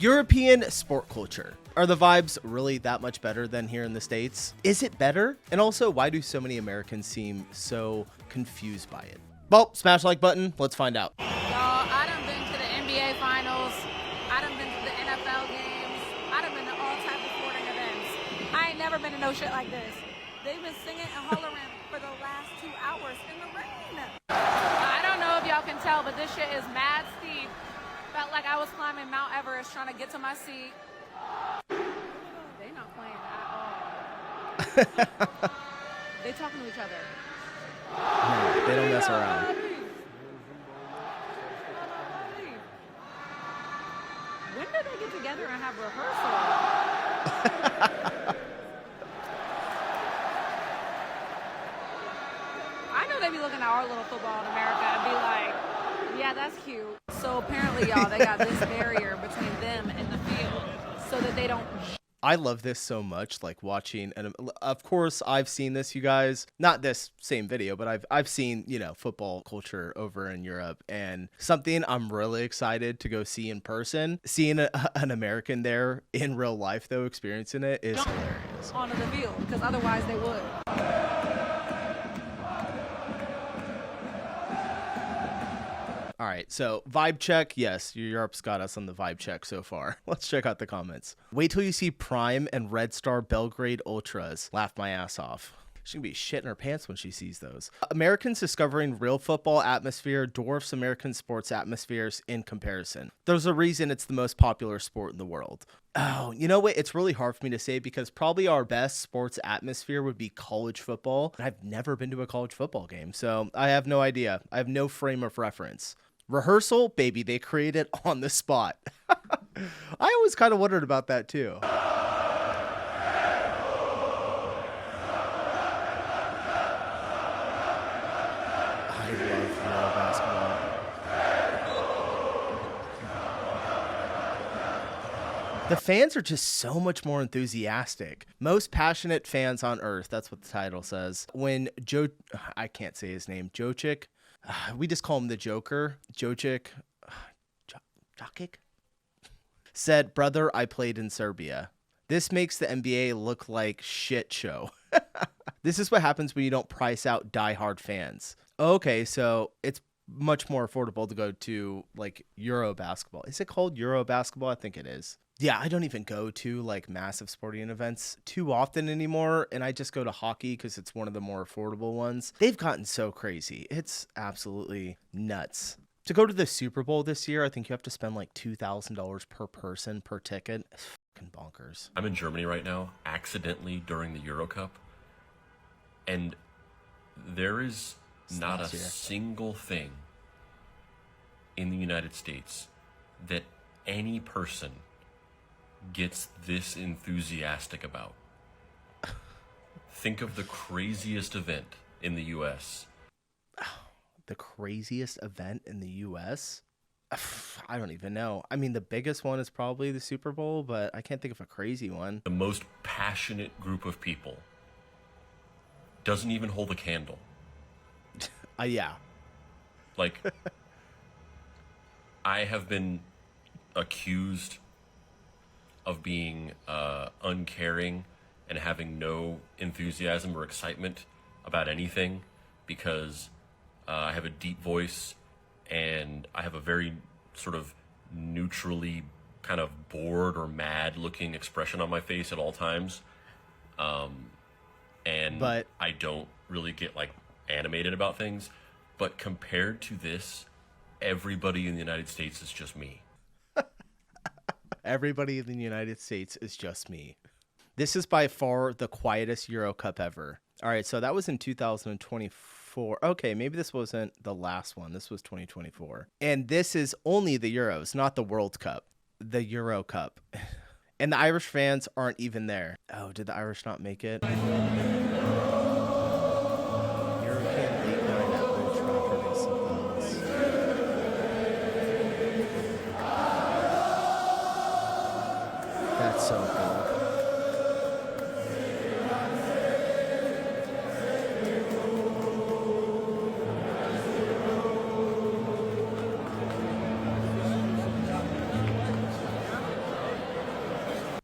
European sport culture. Are the vibes really that much better than here in the States? Is it better? And also, why do so many Americans seem so confused by it? Well, smash like button. Let's find out. Y'all, I done been to the NBA finals. I done been to the NFL games. I done been to all types of sporting events. I ain't never been to no shit like this. They've been singing and hollering for the last 2 hours in the rain. I don't know if y'all can tell, but this shit is mad steep. Felt like I was climbing Mount Everest trying to get to my seat. They not playing at all. They talking to each other. No, they don't mess around. When did they get together and have rehearsal? I know they be looking at our little football in America and be like, yeah, that's cute. So apparently, y'all, they got this barrier between them and the field so that they don't. I love this so much, like watching, and of course I've seen this, you guys, not this same video, but I've seen, you know, football culture over in Europe, and something I'm really excited to go see in person. Seeing an American there in real life, though, experiencing it is hilarious. Onto the field, because otherwise they would. All right, so vibe check. Yes, Europe's got us on the vibe check so far. Let's check out the comments. Wait till you see Prime and Red Star Belgrade Ultras. Laugh my ass off. She's gonna be shitting her pants when she sees those. Americans discovering real football atmosphere dwarfs American sports atmospheres in comparison. There's a reason it's the most popular sport in the world. Oh, you know what? It's really hard for me to say because probably our best sports atmosphere would be college football. I've never been to a college football game, so I have no idea. I have no frame of reference. Rehearsal, baby, they create it on the spot. I always kind of wondered about that too. I love Euro basketball. The fans are just so much more enthusiastic. Most passionate fans on earth. That's what the title says. When I can't say his name, Jokic. We just call him the Joker. Jokic said, "Brother, I played in Serbia." This makes the NBA look like shit show. This is what happens when you don't price out diehard fans. Okay, so it's much more affordable to go to like Euro basketball. Is it called Euro basketball? I think it is. Yeah, I don't even go to like massive sporting events too often anymore. And I just go to hockey because it's one of the more affordable ones. They've gotten so crazy. It's absolutely nuts. To go to the Super Bowl this year, I think you have to spend like $2,000 per person per ticket. It's fucking bonkers. I'm in Germany right now, accidentally during the Euro Cup. And there is not a single thing in the United States that any person gets this enthusiastic about. Think of the craziest event in the U.S. The craziest event in the U.S.? I don't even know. I mean, the biggest one is probably the Super Bowl, but I can't think of a crazy one. The most passionate group of people doesn't even hold a candle. Yeah. Like, I have been accused of being uncaring and having no enthusiasm or excitement about anything because I have a deep voice and I have a very sort of neutrally kind of bored or mad looking expression on my face at all times. But I don't really get like animated about things. But compared to this, everybody in the United States is just me. Everybody in the United States is just me. This is by far the quietest Euro Cup ever. All right, so that was in 2024. Okay, maybe this wasn't the last one. This was 2024. And this is only the Euros, not the World Cup. The Euro Cup. And the Irish fans aren't even there. Oh, did the Irish not make it? European League Nine at Old Trafford, I suppose. That's so cool.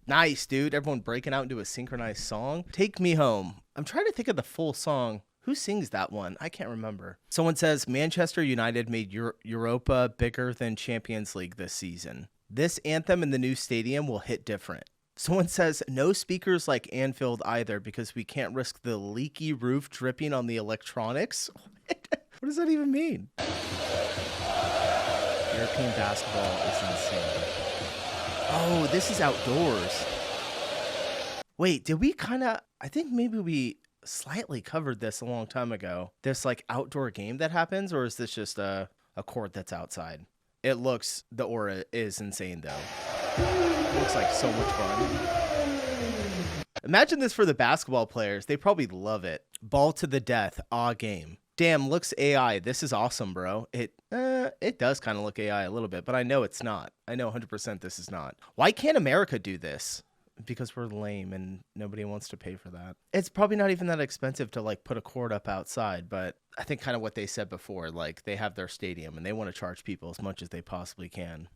Nice, dude. Everyone breaking out into a synchronized song. Take Me Home. I'm trying to think of the full song. Who sings that one? I can't remember. Someone says Manchester United made Europa bigger than Champions League this season. This anthem in the new stadium will hit different. Someone says no speakers like Anfield either because we can't risk the leaky roof dripping on the electronics. What does that even mean? European basketball is insane. Oh, this is outdoors. Wait, did we I think maybe we slightly covered this a long time ago. This like outdoor game that happens, or is this just a court that's outside? The aura is insane though. It looks like so much fun. Imagine this for the basketball players. They probably love it. Ball to the death, game. Damn, looks AI. This is awesome, bro. It does kind of look AI a little bit, but I know it's not. I know 100% this is not. Why can't America do this? Because we're lame and nobody wants to pay for that. It's probably not even that expensive to like put a court up outside, but I think kind of what they said before, like they have their stadium and they want to charge people as much as they possibly can.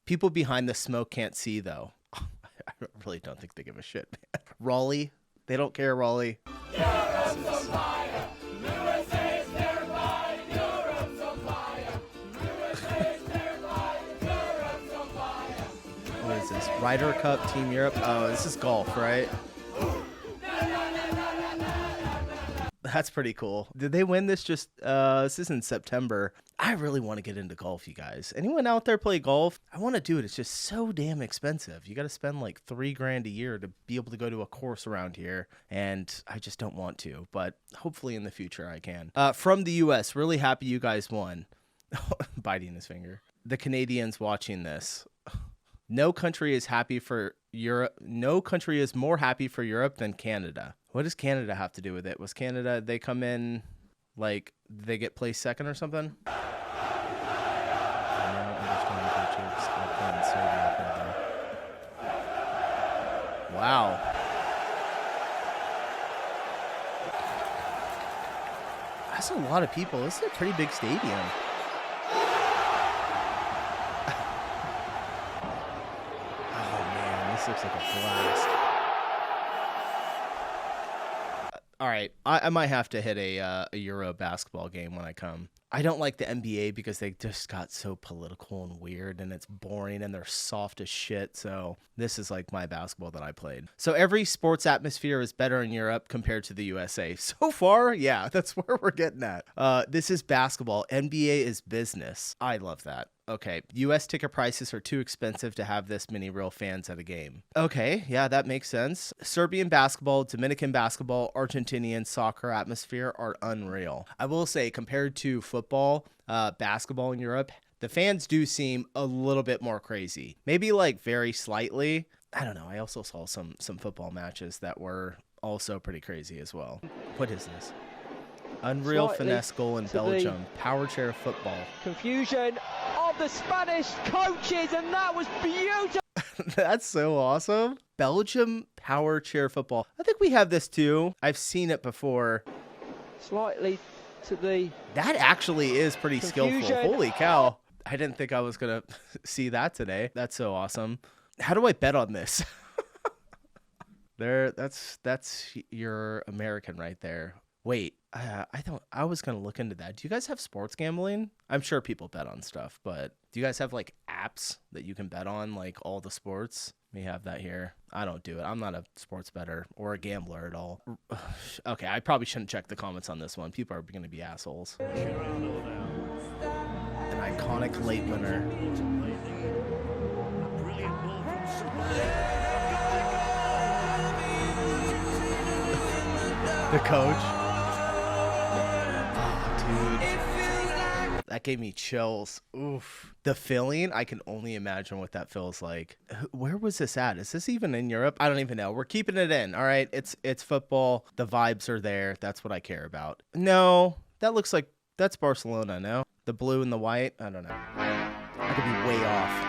People behind the smoke can't see though. I really don't think they give a shit, man. Raleigh, they don't care, Raleigh. What is this? Ryder Cup, Team Europe? Oh, this is golf, right? That's pretty cool. Did they win this this is in September. I really want to get into golf, you guys. Anyone out there play golf? I want to do it. It's just so damn expensive. You got to spend like $3,000 a year to be able to go to a course around here. And I just don't want to, but hopefully in the future I can. From the US, really happy you guys won. Biting his finger. The Canadians watching this. No country is happy for Europe. No country is more happy for Europe than Canada. What does Canada have to do with it? Was Canada, they come in, like, they get placed second or something? Wow. That's a lot of people. This is a pretty big stadium. This looks like a blast. All right, I might have to hit a Euro basketball game when I come. I don't like the NBA because they just got so political and weird and it's boring and they're soft as shit. So this is like my basketball that I played. So every sports atmosphere is better in Europe compared to the USA. So far, yeah, that's where we're getting at. This is basketball. NBA is business. I love that. Okay, US ticket prices are too expensive to have this many real fans at a game. Okay, yeah, that makes sense. Serbian basketball, Dominican basketball, Argentinian soccer atmosphere are unreal. I will say, compared to football, basketball in Europe, the fans do seem a little bit more crazy. Maybe like very slightly. I don't know. I also saw some football matches that were also pretty crazy as well. What is this? Unreal finesse goal in Belgium. Power chair football. Confusion of the Spanish coaches, and that was beautiful. That's so awesome. Belgium power chair football. I think we have this too. I've seen it before. Slightly to the... That actually is pretty skillful. Holy cow. I didn't think I was going to see that today. That's so awesome. How do I bet on this? That's your American right there. Wait, I was going to look into that. Do you guys have sports gambling? I'm sure people bet on stuff, but do you guys have like apps that you can bet on, like all the sports? We have that here. I don't do it. I'm not a sports bettor or a gambler at all. Okay, I probably shouldn't check the comments on this one. People are going to be assholes. An iconic late winner. The coach. That gave me chills. Oof. The feeling, I can only imagine what that feels like. Where was this at? Is this even in Europe? I don't even know. We're keeping it in. All right. It's football. The vibes are there. That's what I care about. No, that looks like that's Barcelona. No, the blue and the white. I don't know. I could be way off.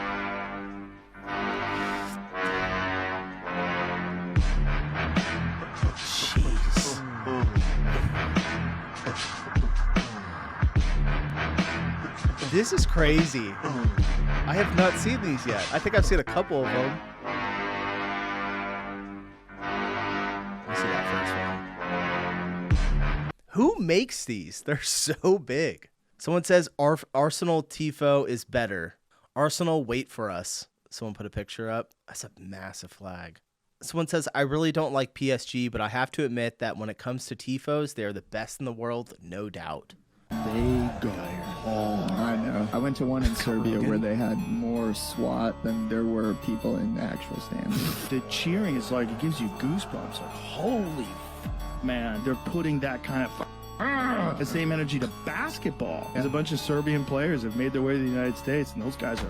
This is crazy. I have not seen these yet. I think I've seen a couple of them. Who makes these? They're so big. Someone says Arsenal tifo is better. Arsenal, wait for us. Someone put a picture up. That's a massive flag. Someone says, I really don't like PSG, but I have to admit that when it comes to tifos, they're the best in the world, no doubt. They go home. I know. I went to one in Serbia where they had more SWAT than there were people in the actual stands. The cheering is like, it gives you goosebumps. Like, holy man, they're putting that kind of the same energy to basketball. There's a bunch of Serbian players have made their way to the United States, and those guys are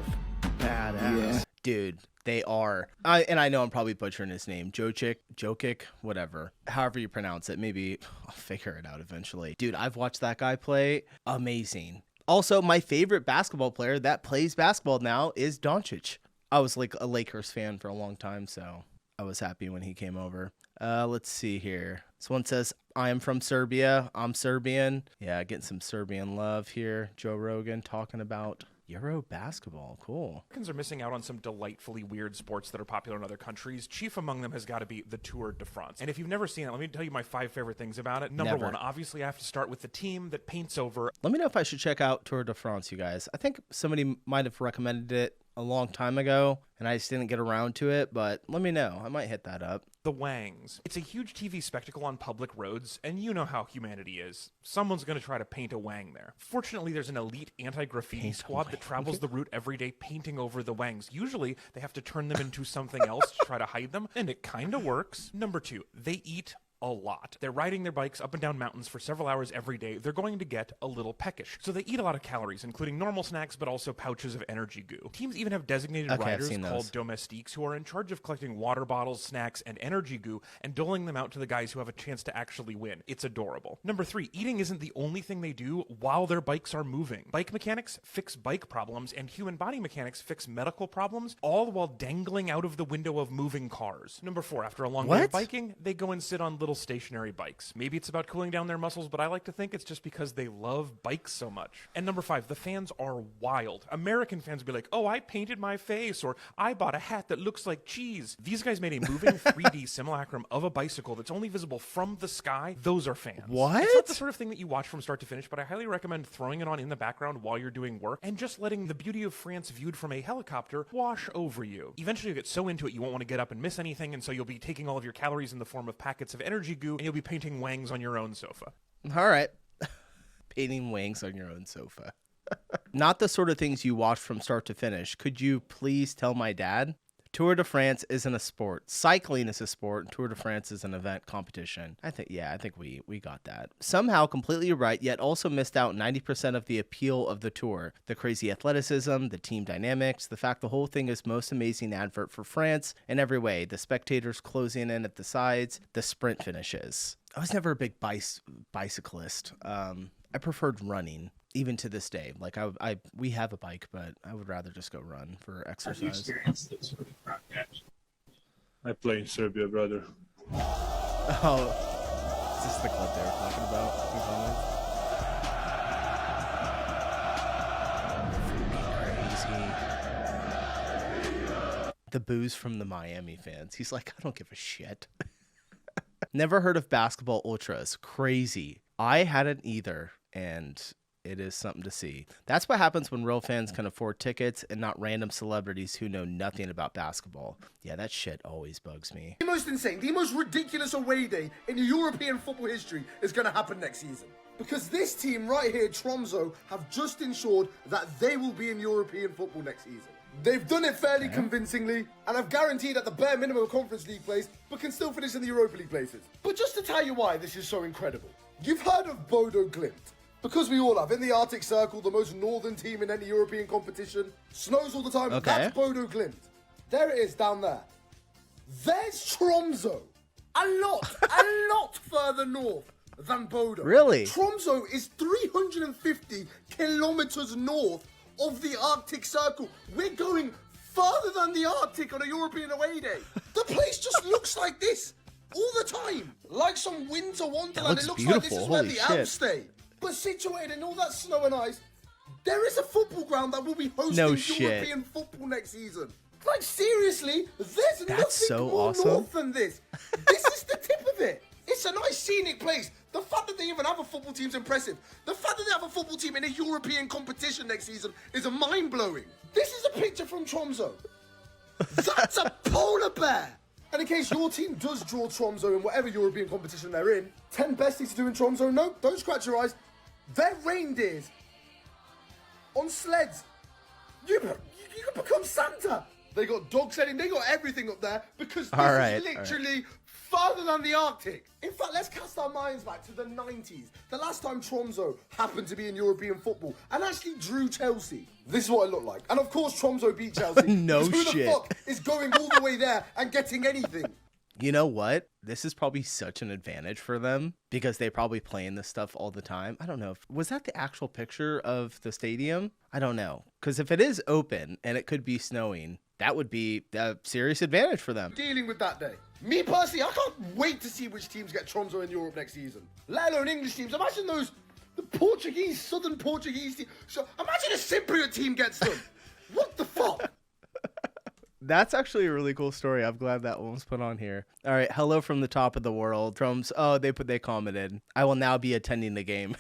badass. Yeah. Dude, they are. I know I'm probably butchering his name. Jokic, whatever. However you pronounce it. Maybe I'll figure it out eventually. Dude, I've watched that guy play. Amazing. Also, my favorite basketball player that plays basketball now is Doncic. I was like a Lakers fan for a long time, so I was happy when he came over. Let's see here. Someone says, I am from Serbia. I'm Serbian. Yeah, getting some Serbian love here. Joe Rogan talking about Euro basketball. Cool. Americans are missing out on some delightfully weird sports that are popular in other countries. Chief among them has got to be the Tour de France. And if you've never seen it, let me tell you my 5 favorite things about it. Number 1, obviously I have to start with the team that paints over. Let me know if I should check out Tour de France, you guys. I think somebody might have recommended it a long time ago, and I just didn't get around to it, but let me know. I might hit that up. The Wangs. It's a huge TV spectacle on public roads, and you know how humanity is. Someone's going to try to paint a Wang there. Fortunately, there's an elite anti-graffiti squad that travels the route every day painting over the Wangs. Usually, they have to turn them into something else to try to hide them, and it kind of works. Number 2, they eat a lot. They're riding their bikes up and down mountains for several hours every day. They're going to get a little peckish. So they eat a lot of calories, including normal snacks, but also pouches of energy goo. Teams even have designated riders called domestiques who are in charge of collecting water bottles, snacks, and energy goo and doling them out to the guys who have a chance to actually win. It's adorable. Number 3, eating isn't the only thing they do while their bikes are moving. Bike mechanics fix bike problems, and human body mechanics fix medical problems, all while dangling out of the window of moving cars. Number 4, after a long day of biking, they go and sit on little stationary bikes. Maybe it's about cooling down their muscles, but I like to think it's just because they love bikes so much. And number 5, the fans are wild. American fans would be like, oh, I painted my face, or I bought a hat that looks like cheese. These guys made a moving 3D simulacrum of a bicycle that's only visible from the sky. Those are fans. What? It's not the sort of thing that you watch from start to finish, but I highly recommend throwing it on in the background while you're doing work and just letting the beauty of France viewed from a helicopter wash over you. Eventually you'll get so into it you won't want to get up and miss anything, and so you'll be taking all of your calories in the form of packets of energy goo, and you'll be painting wangs on your own sofa. All right. Painting wangs on your own sofa. Not the sort of things you watch from start to finish. Could you please tell my dad? Tour de France isn't a sport. Cycling is a sport, and Tour de France is an event competition. I think we got that. Somehow completely right, yet also missed out 90% of the appeal of the tour. The crazy athleticism, the team dynamics, the fact the whole thing is most amazing advert for France in every way. The spectators closing in at the sides, the sprint finishes. I was never a big bicyclist. I preferred running, even to this day. Like we have a bike, but I would rather just go run for exercise. Have you experienced this sort of crowd catch? I play in Serbia, brother. Oh, is this the club they were talking about? Crazy. The booze from the Miami fans. He's like, I don't give a shit. Never heard of basketball ultras. Crazy. I hadn't either, and it is something to see. That's what happens when real fans can afford tickets and not random celebrities who know nothing about basketball. Yeah, that shit always bugs me. The most insane, the most ridiculous away day in European football history is going to happen next season. Because this team right here, Tromsø, have just ensured that they will be in European football next season. They've done it fairly convincingly, and I've guaranteed at the bare minimum a Conference League place, but can still finish in the Europa League places. But just to tell you why this is so incredible, you've heard of Bodo Glimt. Because we all have. In the Arctic Circle, the most northern team in any European competition. Snows all the time. Okay. That's Bodo Glimt. There it is down there. There's Tromsø. A lot further north than Bodo. Really? Tromsø is 350 kilometers north of the Arctic Circle. We're going further than the Arctic on a European away day. The place just looks like this all the time. Like some winter wonderland. It looks beautiful. like this is where Holy the shit. Alps stay. But situated in all that snow and ice, there is a football ground that will be hosting European football next season. Like, seriously, there's nothing so more awesome. north than this. This is the tip of it. It's a nice scenic place The fact that they even have a football team is impressive. The fact that they have a football team in a European competition next season is mind-blowing. This is a picture from Tromsø. That's a polar bear. And in case your team does draw Tromsø in whatever European competition they're in, 10 best things to do in Tromsø? No, don't scratch your eyes. They're reindeers on sleds. You can become Santa. They got dog sledding, they got everything up there because this is literally further than the Arctic. In fact, let's cast our minds back to the 90s. The last time Tromsø happened to be in European football and actually drew Chelsea. This is what it looked like. And of course, Tromsø beat Chelsea. No who shit. the fuck is going all the way there and getting anything? You know what? This is probably such an advantage for them because they probably play in this stuff all the time. I don't know. Was that the actual picture of the stadium? I don't know. Because if it is open and it could be snowing, that would be a serious advantage for them. Dealing with that day. Me personally, I can't wait to see which teams get Tromsø in Europe next season. Let alone English teams. Imagine the Portuguese, Southern Portuguese team. So imagine a Cypriot team gets them. What the fuck? That's actually a really cool story. I'm glad that one was put on here. All right. Hello from the top of the world. They commented. I will now be attending the game.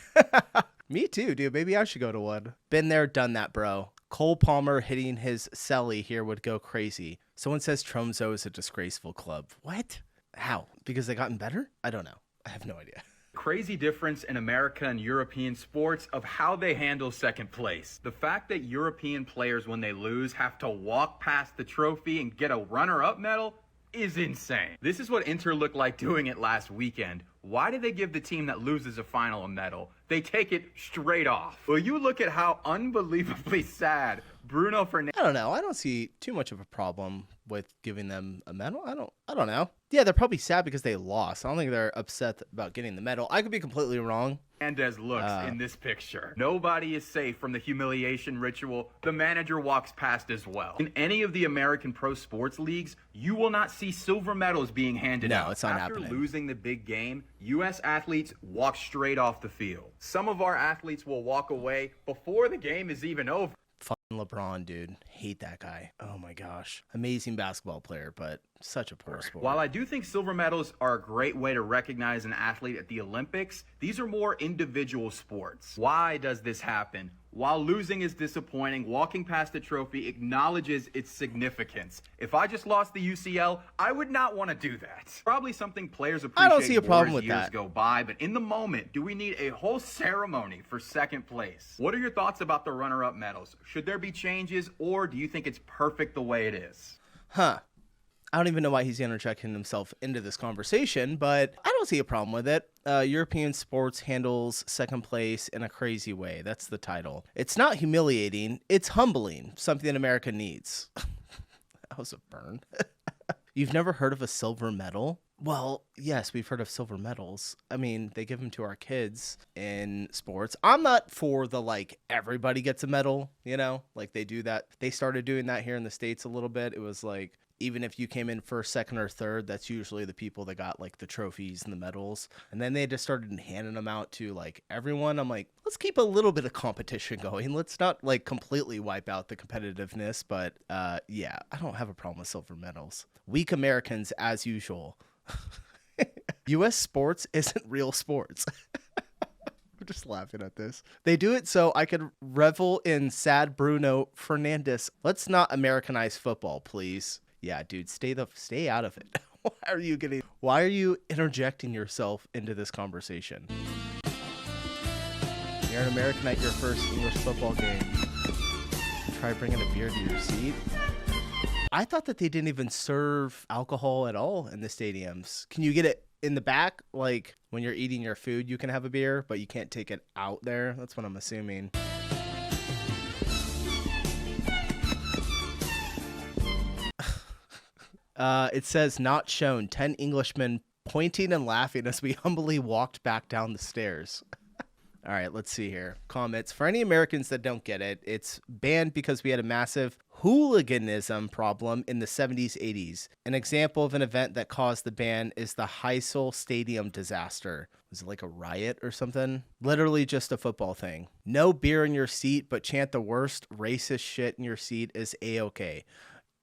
Me too, dude. Maybe I should go to one. Been there, done that, bro. Cole Palmer hitting his celly here would go crazy. Someone says Tromsø is a disgraceful club. What? How? Because they gotten better? I don't know. I have no idea. Crazy difference in America and European sports of how they handle second place. The fact that European players, when they lose, have to walk past the trophy and get a runner-up medal is insane. This is what Inter looked like doing it last weekend. Why do they give the team that loses a final a medal? They take it straight off. Well, you look at how unbelievably sad Bruno Fernandes. I don't know. I don't see too much of a problem with giving them a medal. I don't know. Yeah, they're probably sad because they lost. I don't think they're upset about getting the medal. I could be completely wrong. Fernandes looks in this picture. Nobody is safe from the humiliation ritual. The manager walks past as well. In any of the American pro sports leagues, you will not see silver medals being handed out. No, it's not After happening. losing the big game, U.S. athletes walk straight off the field. Some of our athletes will walk away before the game is even over. Fucking LeBron, dude. Hate that guy. Oh my gosh. Amazing basketball player, but such a poor sport. While I do think silver medals are a great way to recognize an athlete at the Olympics, these are more individual sports. Why does this happen? While losing is disappointing, walking past the trophy acknowledges its significance. If I just lost the UCL, I would not want to do that. Probably something players appreciate. I don't see a problem more as with years that. go by, but in the moment, do we need a whole ceremony for second place? What are your thoughts about the runner-up medals? Should there be changes, or do you think it's perfect the way it is? Huh. I don't even know why he's interjecting himself into this conversation, but I don't see a problem with it. European sports handles second place in a crazy way. That's the title. It's not humiliating. It's humbling, something that America needs. That was a burn. You've never heard of a silver medal? Well, yes, we've heard of silver medals. I mean, they give them to our kids in sports. I'm not for the, everybody gets a medal, like they do that. They started doing that here in the States a little bit. It was like, even if you came in first, second, or third, that's usually the people that got the trophies and the medals. And then they just started handing them out to everyone. I'm like, let's keep a little bit of competition going. Let's not completely wipe out the competitiveness. But yeah, I don't have a problem with silver medals. Weak Americans as usual. U.S. sports isn't real sports. I'm just laughing at this. They do it so I could revel in sad Bruno Fernandes. Let's not Americanize football, please. Yeah, dude, stay out of it. Why are you interjecting yourself into this conversation? You're an American at your first English football game. Try bringing a beer to your seat. I thought that they didn't even serve alcohol at all in the stadiums. Can you get it in the back? Like when you're eating your food, you can have a beer, but you can't take it out there. That's what I'm assuming. It says not shown. 10 Englishmen pointing and laughing as we humbly walked back down the stairs. All right, let's see here. Comments. For any Americans that don't get it, it's banned because we had a massive hooliganism problem in the 70s, 80s. An example of an event that caused the ban is the Heysel Stadium disaster. Was it like a riot or something? Literally just a football thing. No beer in your seat, but chant the worst racist shit in your seat is A-okay.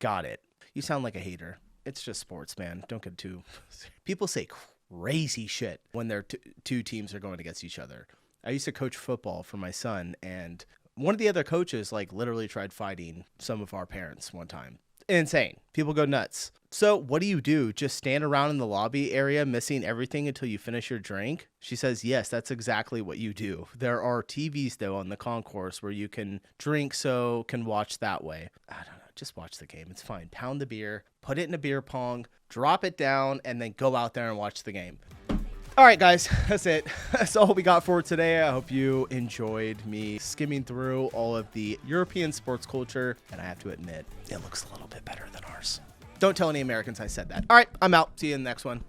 Got it. You sound like a hater. It's just sports, man. Don't get too... People say crazy shit when their two teams are going against each other. I used to coach football for my son, and one of the other coaches like literally tried fighting some of our parents one time. Insane. People go nuts. So what do? Just stand around in the lobby area missing everything until you finish your drink? She says, yes, that's exactly what you do. There are TVs, though, on the concourse where you can drink, so can watch that way. I don't know. Just watch the game. It's fine. Pound the beer, put it in a beer pong, drop it down, and then go out there and watch the game. All right, guys, that's it. That's all we got for today. I hope you enjoyed me skimming through all of the European sports culture. And I have to admit, it looks a little bit better than ours. Don't tell any Americans I said that. All right, I'm out. See you in the next one.